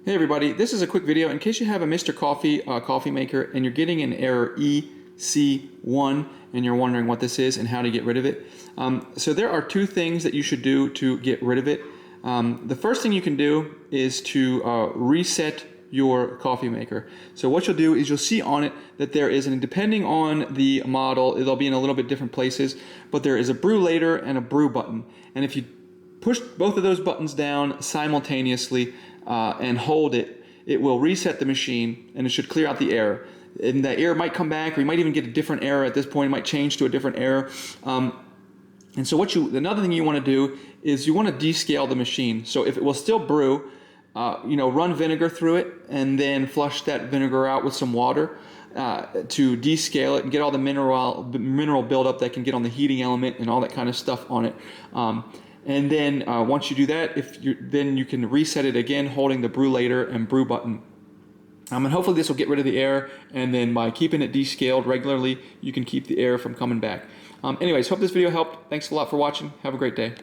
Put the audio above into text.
Hey everybody, this is a quick video in case you have a Mr. Coffee coffee maker and you're getting an error Ec1 and you're wondering what this is and how to get rid of it. So there are two things that you should do to get rid of it. The first thing you can do is to reset your coffee maker. So what you'll do is you'll see on it that there is, and depending on the model, it'll be in a little bit different places, but there is a brew later and a brew button. And if you push both of those buttons down simultaneously and hold it, it will reset the machine and it should clear out the error. And the error might come back, or you might even get a different error at this point. It might change to a different error. And so another thing you want to do is you want to descale the machine. So if it will still brew, run vinegar through it and then flush that vinegar out with some water to descale it and get all the mineral buildup that can get on the heating element and all that kind of stuff on it. And then once you do that, then you can reset it again holding the brew later and brew button. And hopefully this will get rid of the error, and then by keeping it descaled regularly, you can keep the error from coming back. Anyways, hope this video helped. Thanks a lot for watching. Have a great day.